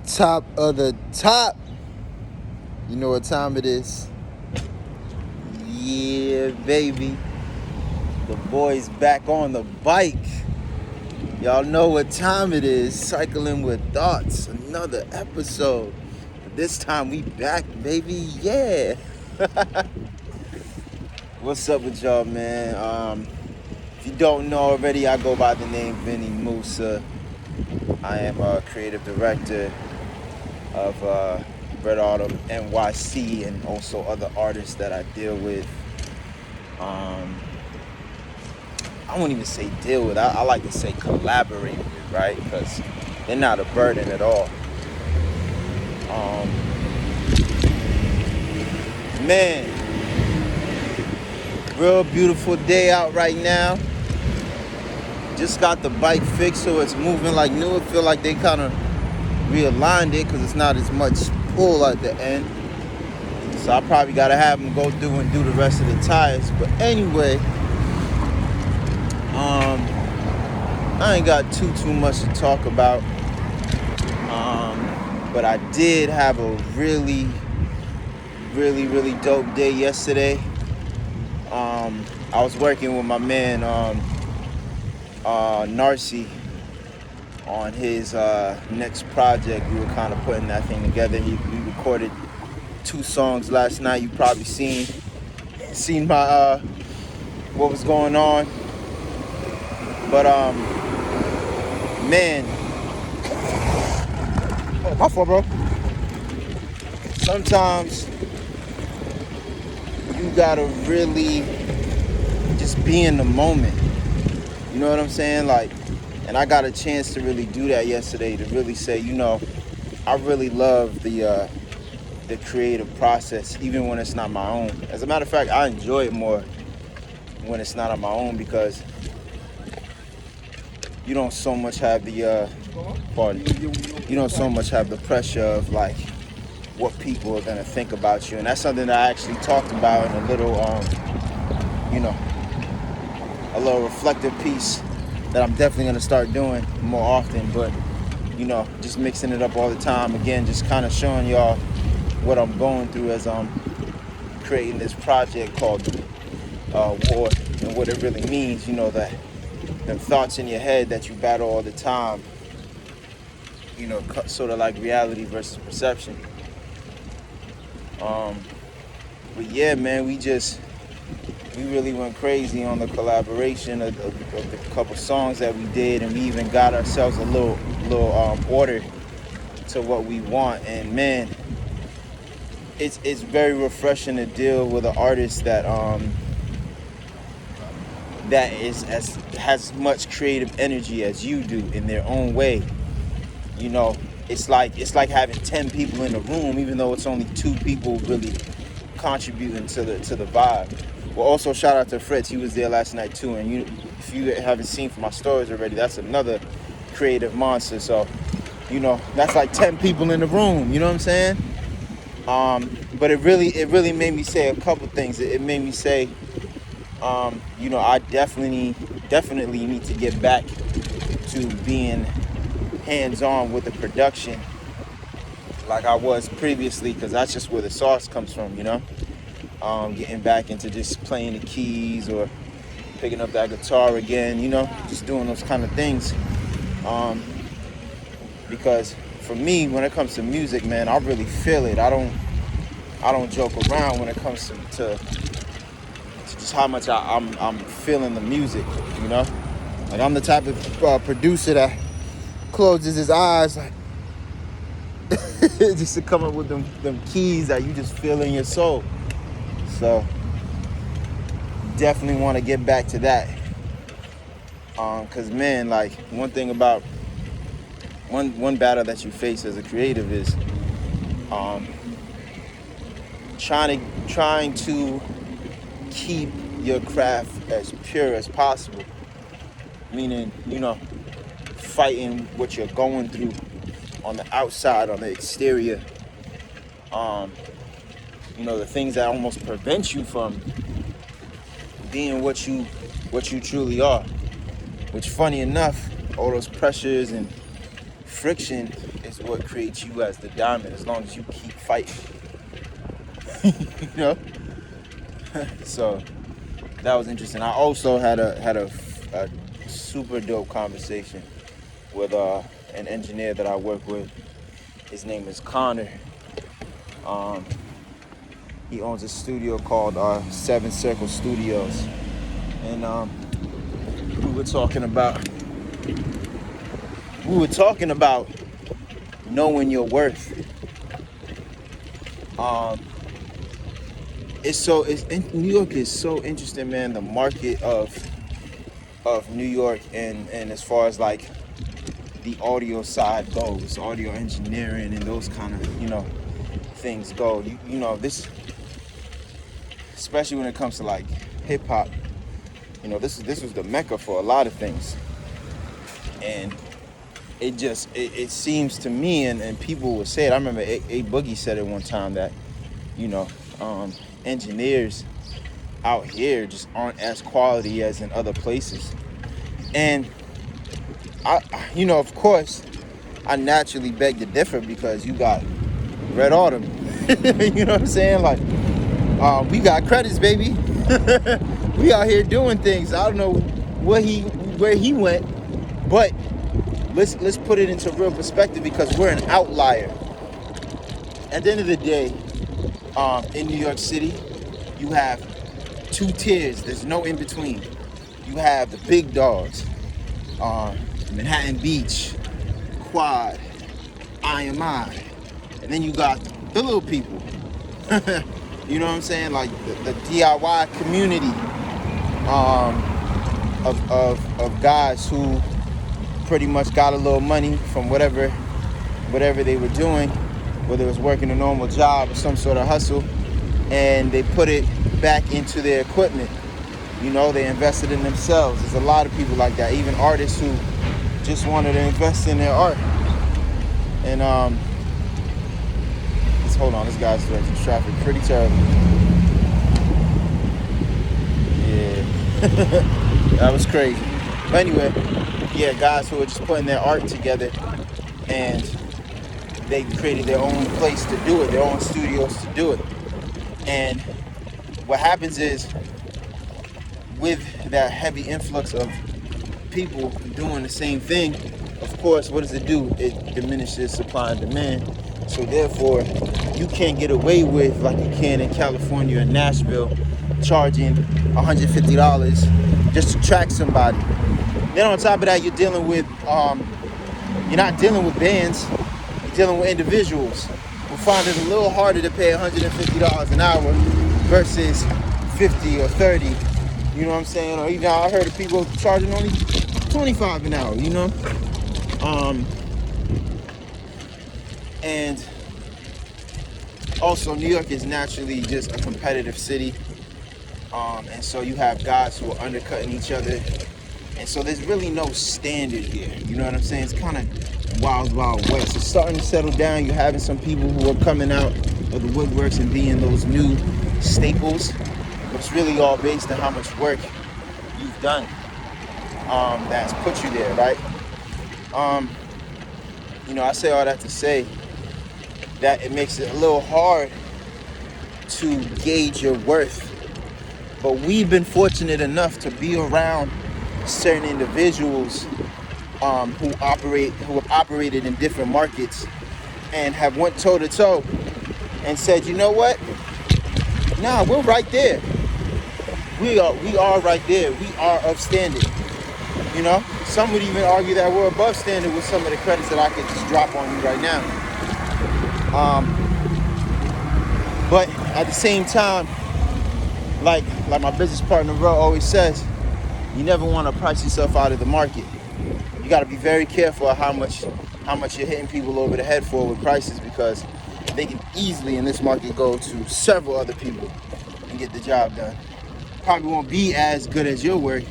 Top of the top. You know what time it is? Yeah, baby. The boy's back on the bike. Y'all know what time it is. Cycling with Thoughts. Another episode. This time we back, baby. Yeah. What's up with y'all, man? If you don't know already, I go by the name Vinny Musa. I am a creative director of Red Autumn NYC and also other artists that I deal with. I won't even say deal with. I like to say collaborate with, right? Because they're not a burden at all. Man, real beautiful day out right now. Just got the bike fixed so it's moving like new. I feel like they kind of realigned it because it's not as much pull at the end. So I probably got to have them go through and do the rest of the tires. But anyway, I ain't got too much to talk about. But I did have a really dope day yesterday. I was working with my man Narcy on his next project. We were kind of putting that thing together. We recorded 2 songs last night. You probably seen my what was going on. But man, oh, my fault, bro. Sometimes you gotta really just be in the moment. You know what I'm saying? Like, and I got a chance to really do that yesterday, to really say, you know, I really love the creative process, even when it's not my own. As a matter of fact, I enjoy it more when it's not on my own, because you don't so much have the you don't so much have the pressure of like what people are gonna think about you. And that's something that I actually talked about in a little a little reflective piece that I'm definitely gonna start doing more often. But just mixing it up all the time. Again, just kind of showing y'all what I'm going through as I'm creating this project called War, and what it really means. That them thoughts in your head that you battle all the time, sort of like reality versus perception. But yeah, man, we really went crazy on the collaboration of the couple songs that we did, and we even got ourselves a little order to what we want. And man, it's very refreshing to deal with an artist that has much creative energy as you do in their own way. It's like having 10 people in the room, even though it's only 2 people really contributing to the vibe. Well, also shout out to Fritz. He was there last night too. And if you haven't seen from my stories already, that's another creative monster. So, that's like 10 people in the room. You know what I'm saying? But it really made me say a couple things. It made me say, I definitely need to get back to being hands-on with the production like I was previously, because that's just where the sauce comes from. Getting back into just playing the keys or picking up that guitar again, just doing those kind of things. Because for me, when it comes to music, man, I really feel it. I don't joke around when it comes to just how much I'm feeling the music. Like, I'm the type of producer that closes his eyes like just to come up with them keys that you just feel in your soul. So definitely want to get back to that. Cause man, like, one thing about one battle that you face as a creative is trying to keep your craft as pure as possible. Meaning, fighting what you're going through on the outside, on the exterior. The things that almost prevent you from being what you truly are. Which, funny enough, all those pressures and friction is what creates you as the diamond, as long as you keep fighting. You know. So that was interesting. I also had a super dope conversation with an engineer that I work with. His name is Connor. He owns a studio called Seven Circle Studios, and we were talking about knowing your worth. New York is so interesting, man. The market of New York, and as far as like the audio side goes, audio engineering and those kind of things go. You know this, especially when it comes to like hip hop. This was the mecca for a lot of things, and it seems to me, and people would say it. I remember A Boogie said it one time that engineers out here just aren't as quality as in other places. And I of course, I naturally beg to differ, because you got Red Autumn. You know what I'm saying? Like, we got credits, baby. We out here doing things. I don't know where he went, but let's put it into real perspective, because we're an outlier. At the end of the day, in New York City, you have two tiers. There's no in between. You have the big dogs, Manhattan Beach, Quad, IMI, and then you got the little people. You know what I'm saying? Like the DIY community of guys who pretty much got a little money from whatever they were doing, whether it was working a normal job or some sort of hustle, and they put it back into their equipment. They invested in themselves. There's a lot of people like that, even artists who just wanted to invest in their art. And hold on, this guy's directing traffic pretty terribly. Yeah. That was crazy. But anyway, yeah, guys who are just putting their art together, and they created their own place to do it, their own studios to do it. And what happens is, with that heavy influx of people doing the same thing, of course, what does it do? It diminishes supply and demand. So therefore, you can't get away with, like you can in California and Nashville, charging $150 just to track somebody. Then on top of that, you're dealing with, you're not dealing with bands, you're dealing with individuals who find it a little harder to pay $150 an hour versus 50 or 30. You know what I'm saying? Or even I heard of people charging only $25 an hour, And also, New York is naturally just a competitive city. And so you have guys who are undercutting each other. And so there's really no standard here. You know what I'm saying? It's kind of wild, wild west. It's starting to settle down. You're having some people who are coming out of the woodworks and being those new staples. But it's really all based on how much work you've done that's put you there, right? I say all that to say that it makes it a little hard to gauge your worth. But we've been fortunate enough to be around certain individuals who have operated in different markets and have went toe to toe and said, you know what? Nah, we're right there. We are right there. We are upstanding. Some would even argue that we're above standard with some of the credits that I could just drop on you right now. But at the same time, like my business partner Ro always says, you never want to price yourself out of the market. You got to be very careful of how much you're hitting people over the head for with prices, because they can easily in this market go to several other people and get the job done. Probably won't be as good as your work,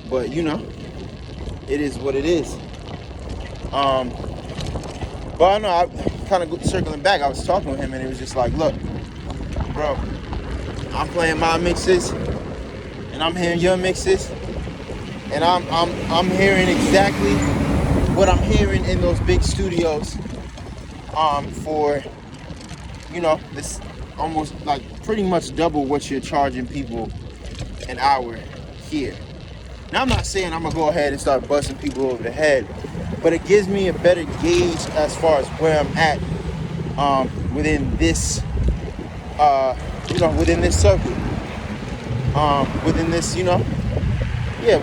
but it is what it is. But I know, I kind of circling back, I was talking with him and it was just like, look, bro, I'm playing my mixes and I'm hearing your mixes, and I'm hearing exactly what I'm hearing in those big studios for, you know, this almost like pretty much double what you're charging people an hour here. Now, I'm not saying I'm gonna go ahead and start busting people over the head, but it gives me a better gauge as far as where I'm at within this, within this circle, within this,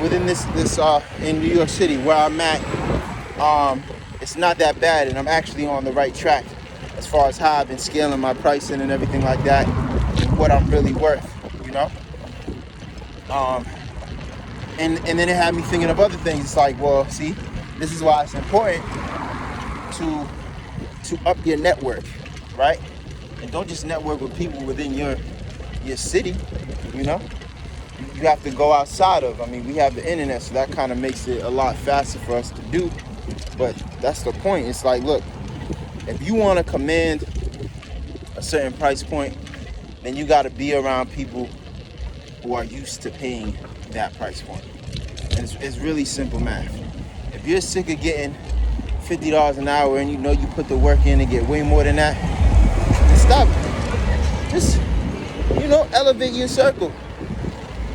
within this in New York City where I'm at. It's not that bad, and I'm actually on the right track as far as how I've been scaling my pricing and everything like that, and what I'm really worth, And then it had me thinking of other things. It's like, well, see, this is why it's important to up your network, right? And don't just network with people within your city, You have to go outside of. We have the internet, so that kind of makes it a lot faster for us to do. But that's the point. It's like, look, if you want to command a certain price point, then you got to be around people who are used to paying that price point. And it's really simple math. If you're sick of getting $50 an hour and you put the work in and get way more than that, then stop. Just, elevate your circle.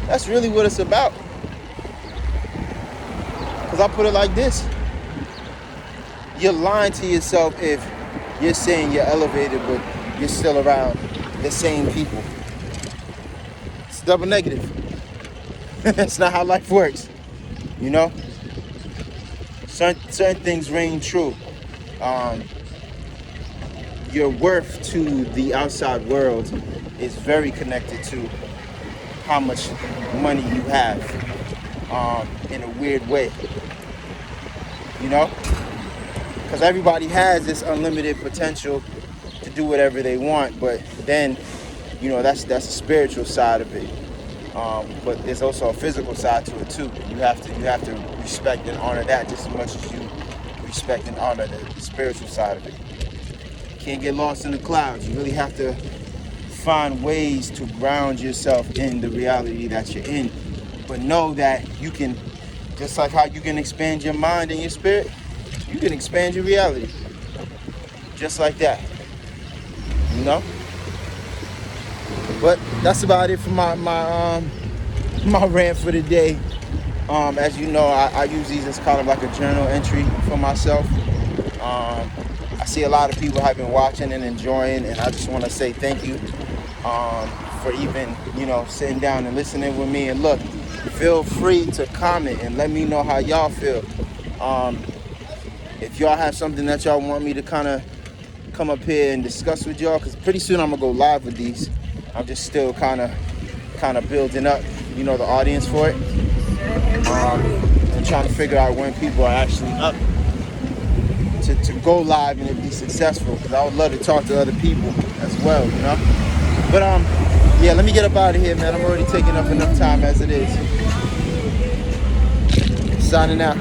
That's really what it's about. Because I put it like this. You're lying to yourself if you're saying you're elevated, but you're still around the same people. It's double negative. That's not how life works. Certain things reign true. Your worth to the outside world is very connected to how much money you have, in a weird way. Because everybody has this unlimited potential to do whatever they want, but then, that's a spiritual side of it. But there's also a physical side to it too. You have to respect and honor that just as much as you respect and honor the spiritual side of it. You can't get lost in the clouds. You really have to find ways to ground yourself in the reality that you're in. But know that you can, just like how you can expand your mind and your spirit, you can expand your reality. Just like that. But that's about it for my rant for the day. As you know, I use these as kind of like a journal entry for myself. I see a lot of people have been watching and enjoying, and I just want to say thank you for even, sitting down and listening with me. And look, feel free to comment and let me know how y'all feel. If y'all have something that y'all want me to kind of come up here and discuss with y'all, because pretty soon I'm gonna go live with these. I'm just still kind of building up, the audience for it. And trying to figure out when people are actually up to go live and be successful, because I would love to talk to other people as well, But yeah, let me get up out of here, man. I'm already taking up enough time as it is. Signing out.